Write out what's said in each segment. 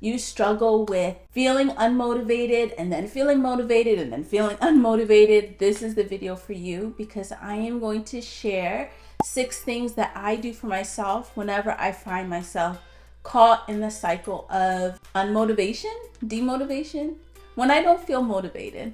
you struggle with feeling unmotivated and then feeling motivated and then feeling unmotivated, this is the video for you, because I am going to share 6 things that I do for myself whenever I find myself caught in the cycle of unmotivation, demotivation, when I don't feel motivated.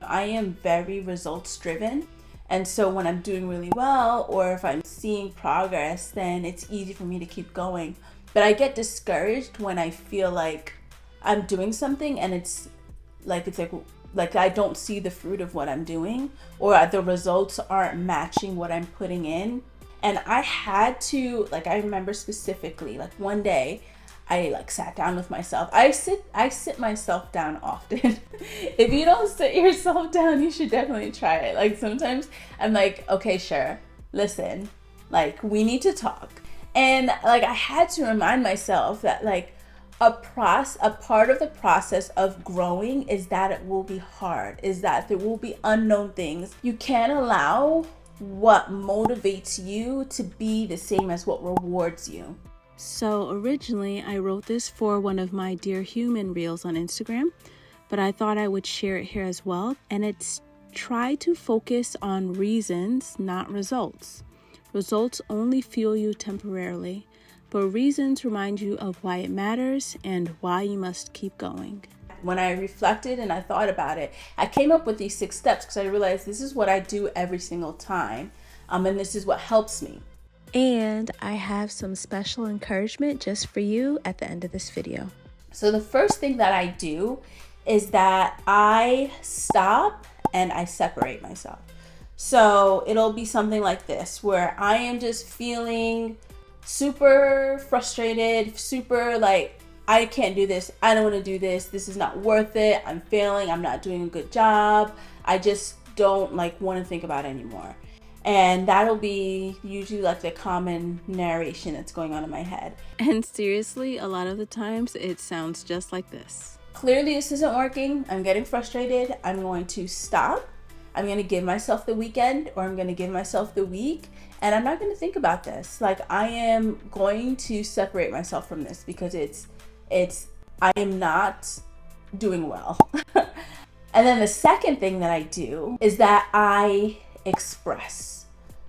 I am very results driven. And so when I'm doing really well, or if I'm seeing progress, then it's easy for me to keep going. But I get discouraged when I feel like I'm doing something and it's like I don't see the fruit of what I'm doing, or the results aren't matching what I'm putting in. And I had to, like, I remember specifically, like one day I sat down with myself. I sit myself down often. If you don't sit yourself down, you should definitely try it. Like sometimes I'm like, okay, sure, listen, like we need to talk. And like I had to remind myself that like a part of the process of growing is that it will be hard, is that there will be unknown things. You can't allow what motivates you to be the same as what rewards you. So originally I wrote this for one of my Dear Human reels on Instagram, but I thought I would share it here as well. And it's try to focus on reasons, not results. Results only fuel you temporarily, but reasons remind you of why it matters and why you must keep going. When I reflected and I thought about it, I came up with these 6 steps because I realized this is what I do every single time, and this is what helps me. And I have some special encouragement just for you at the end of this video. So the first thing that I do is that I stop and I separate myself. So it'll be something like this, where I am just feeling super frustrated, super like, I can't do this, I don't want to do this, this is not worth it, I'm failing, I'm not doing a good job, I just don't want to think about it anymore. And that'll be usually like the common narration that's going on in my head. And seriously, a lot of the times it sounds just like this. Clearly this isn't working, I'm getting frustrated, I'm going to stop, I'm going to give myself the weekend, or I'm going to give myself the week, and I'm not going to think about this. Like I am going to separate myself from this because I am not doing well. And then the second thing that I do is that I express.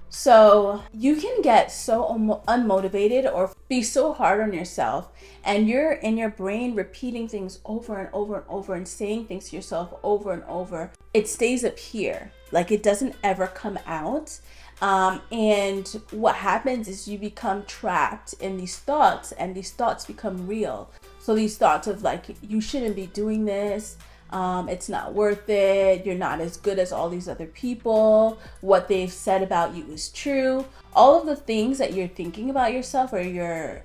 So you can get so unmotivated or be so hard on yourself, and you're in your brain repeating things over and over and over and saying things to yourself over and over. It stays up here, like it doesn't ever come out. And what happens is you become trapped in these thoughts, and these thoughts become real. So these thoughts of like, you shouldn't be doing this, it's not worth it, you're not as good as all these other people, what they've said about you is true, all of the things that you're thinking about yourself, or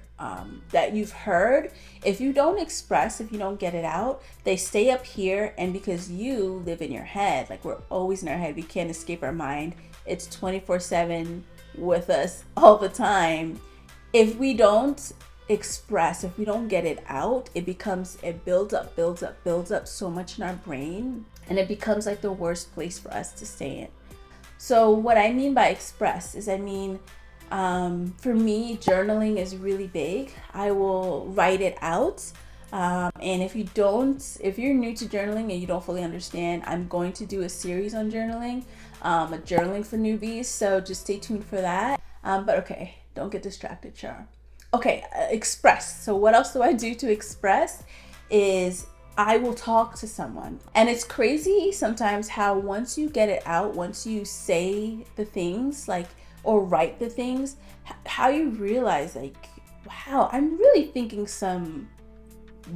that you've heard, if you don't express, if you don't get it out, they stay up here. And because you live in your head, like we're always in our head, we can't escape our mind, it's 24/7 with us all the time. If we don't express, if we don't get it out, it builds up so much in our brain, and it becomes like the worst place for us to stay in. So what I mean by express is, for me, journaling is really big. I will write it out. And if you're new to journaling and you don't fully understand, I'm going to do a series on journaling, a journaling for newbies. So just stay tuned for that. But okay, don't get distracted, Char. Okay, express. So what else do I do to express is I will talk to someone. And it's crazy sometimes how once you get it out, once you say the things or write the things, how you realize wow, I'm really thinking some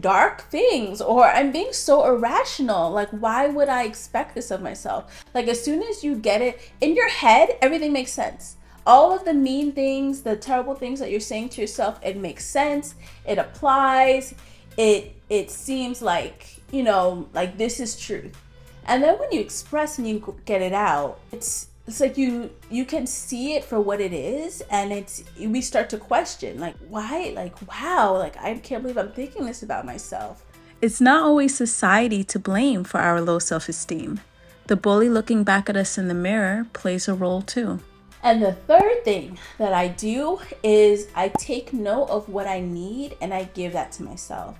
dark things, or I'm being so irrational. Like, why would I expect this of myself? Like, as soon as you get it in your head, everything makes sense. All of the mean things, the terrible things that you're saying to yourself, it makes sense, it applies, it seems like, like this is truth. And then when you express and you get it out, it's like you can see it for what it is, and we start to question, like, why, like, wow, like I can't believe I'm thinking this about myself. It's not always society to blame for our low self-esteem. The bully looking back at us in the mirror plays a role too. And the third thing that I do is I take note of what I need and I give that to myself.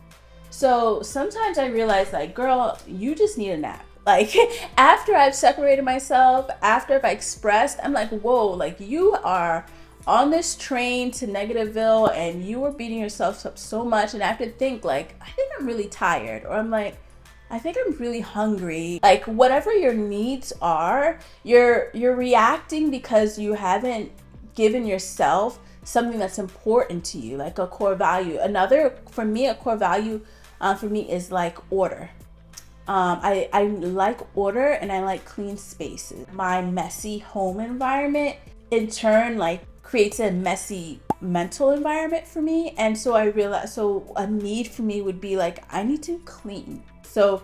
So sometimes I realize, like, girl, you just need a nap. Like, after I've separated myself, after I've expressed, I'm like, whoa, like, you are on this train to Negativeville and you are beating yourself up so much. And I have to think, like, I think I'm really tired. Or I'm like, I think I'm really hungry. Like, whatever your needs are, you're reacting because you haven't given yourself something that's important to you, like a core value. Another, for me, a core value for me is like order. I like order and I like clean spaces. My messy home environment in turn like creates a messy mental environment for me. And so I realized, so a need for me would be like, I need to clean. So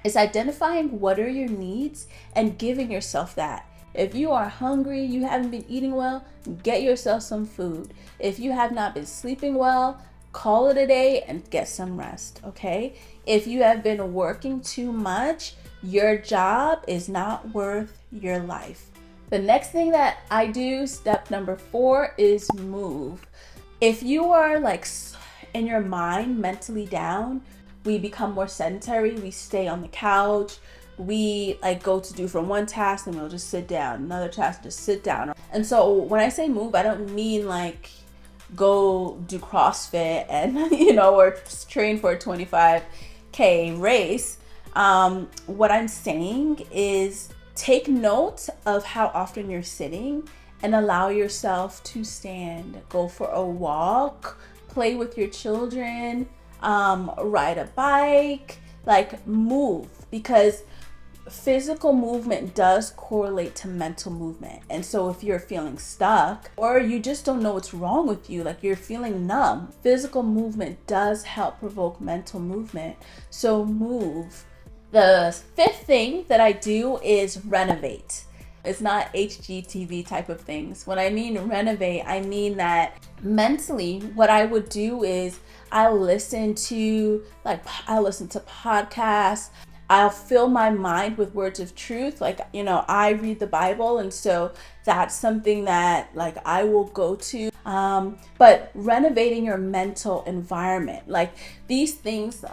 it's identifying what are your needs and giving yourself that. If you are hungry, you haven't been eating well, get yourself some food. If you have not been sleeping well, call it a day and get some rest, okay? If you have been working too much, your job is not worth your life. The next thing that I do, step number 4, is move. If you are like in your mind mentally down, we become more sedentary. We stay on the couch. We like go to do from one task and we'll just sit down. Another task, just sit down. And so when I say move, I don't mean like go do CrossFit and, or train for a 25K race. What I'm saying is take note of how often you're sitting and allow yourself to stand. Go for a walk, play with your children, ride a bike, like move, because physical movement does correlate to mental movement. And so if you're feeling stuck or you just don't know what's wrong with you, like you're feeling numb, physical movement does help provoke mental movement. So move. The 5th thing that I do is renovate. It's not HGTV type of things. When I mean renovate, I mean that mentally what I would do is I'll listen to podcasts. I'll fill my mind with words of truth. Like, I read the Bible. And so that's something that like I will go to. But renovating your mental environment, like these things,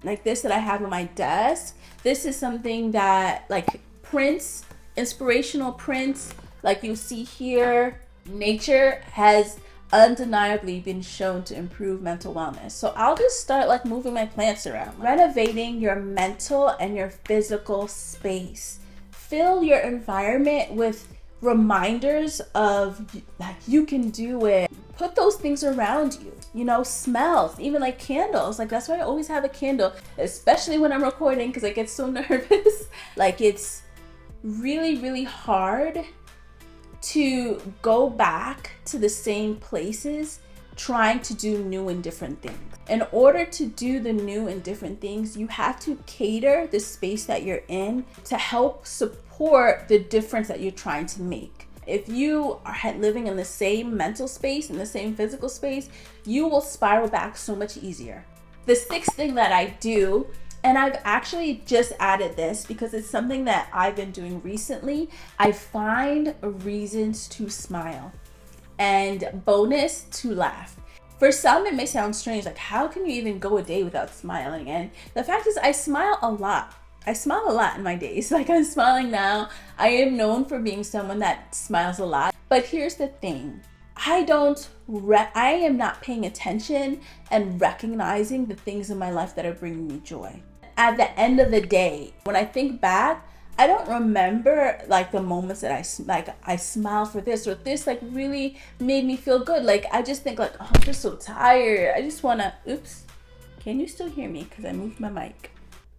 like this that I have on my desk, this is something that like prints, inspirational prints, like you see here, nature has undeniably been shown to improve mental wellness. So I'll just start like moving my plants around, renovating your mental and your physical space. Fill your environment with reminders of like you can do it. Put those things around you, smells, even like candles. Like that's why I always have a candle, especially when I'm recording because I get so nervous. Like it's really, really hard to go back to the same places trying to do new and different things. In order to do the new and different things, you have to cater the space that you're in to help support the difference that you're trying to make. If you are living in the same mental space, in the same physical space, you will spiral back so much easier. The 6th thing that I do, and I've actually just added this because it's something that I've been doing recently, I find reasons to smile and bonus to laugh. For some, it may sound strange, like how can you even go a day without smiling? And the fact is I smile a lot. I smile a lot in my days. Like I'm smiling now. I am known for being someone that smiles a lot. But here's the thing. I am not paying attention and recognizing the things in my life that are bringing me joy. At the end of the day, when I think back, I don't remember like the moments that I smile for this or this like really made me feel good. Like I just think like, oh, I'm just so tired. I just wanna, oops, can you still hear me? Because I moved my mic.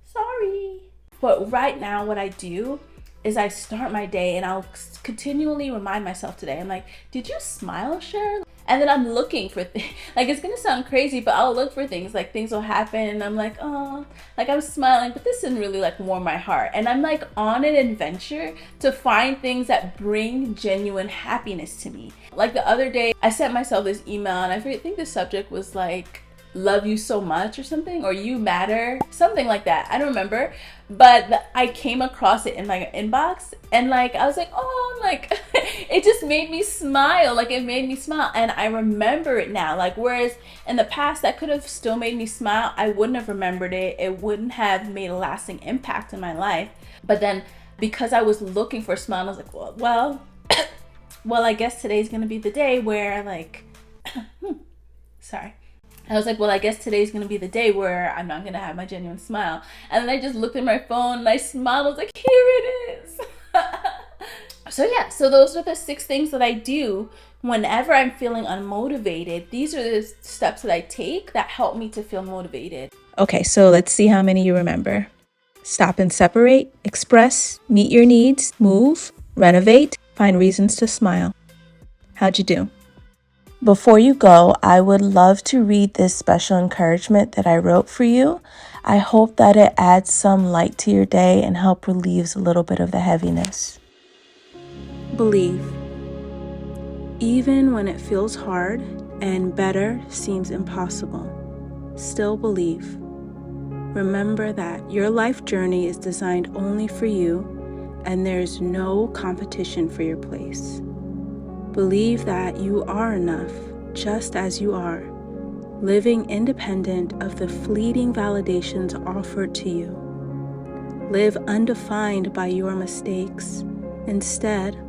Sorry. But right now what I do is I start my day and I'll continually remind myself today. I'm like, did you smile, SHER? And then I'm looking for things. Like it's gonna sound crazy, but I'll look for things. Like things will happen and I'm like, oh, like I'm smiling, but this didn't really like warm my heart. And I'm like on an adventure to find things that bring genuine happiness to me. Like the other day, I sent myself this email and I think the subject was like, love you so much or something, or you matter, something like that. I don't remember, but I came across it in my inbox, and like I was like, oh, like it just made me smile. Like it made me smile, and I remember it now. Like whereas in the past that could have still made me smile, I wouldn't have remembered it. It wouldn't have made a lasting impact in my life. But then because I was looking for a smile, I was like, well, I guess today's gonna be the day where like sorry. I was like, well, I guess today's going to be the day where I'm not going to have my genuine smile. And then I just looked at my phone and I smiled. I was like, here it is. So those are the 6 things that I do whenever I'm feeling unmotivated. These are the steps that I take that help me to feel motivated. Okay, so let's see how many you remember. Stop and separate, express, meet your needs, move, renovate, find reasons to smile. How'd you do? Before you go, I would love to read this special encouragement that I wrote for you. I hope that it adds some light to your day and help relieves a little bit of the heaviness. Believe. Even when it feels hard and better seems impossible, still believe. Remember that your life journey is designed only for you, and there is no competition for your place. Believe that you are enough, just as you are, living independent of the fleeting validations offered to you. Live undefined by your mistakes. Instead,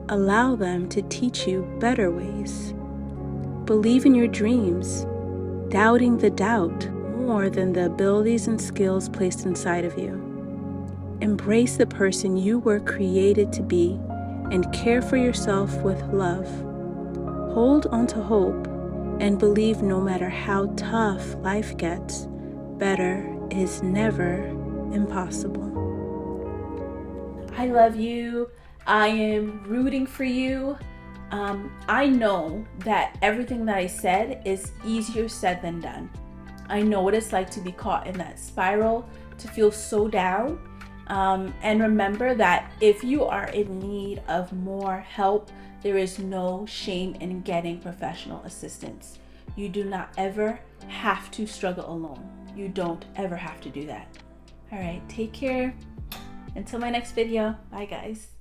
allow them to teach you better ways. Believe in your dreams, doubting the doubt more than the abilities and skills placed inside of you. Embrace the person you were created to be and care for yourself with love. Hold on to hope and believe no matter how tough life gets, better is never impossible. I love you. I am rooting for you. I know that everything that I said is easier said than done. I know what it's like to be caught in that spiral, to feel so down. And remember that if you are in need of more help, there is no shame in getting professional assistance. You do not ever have to struggle alone. You don't ever have to do that. All right, take care. Until my next video. Bye, guys.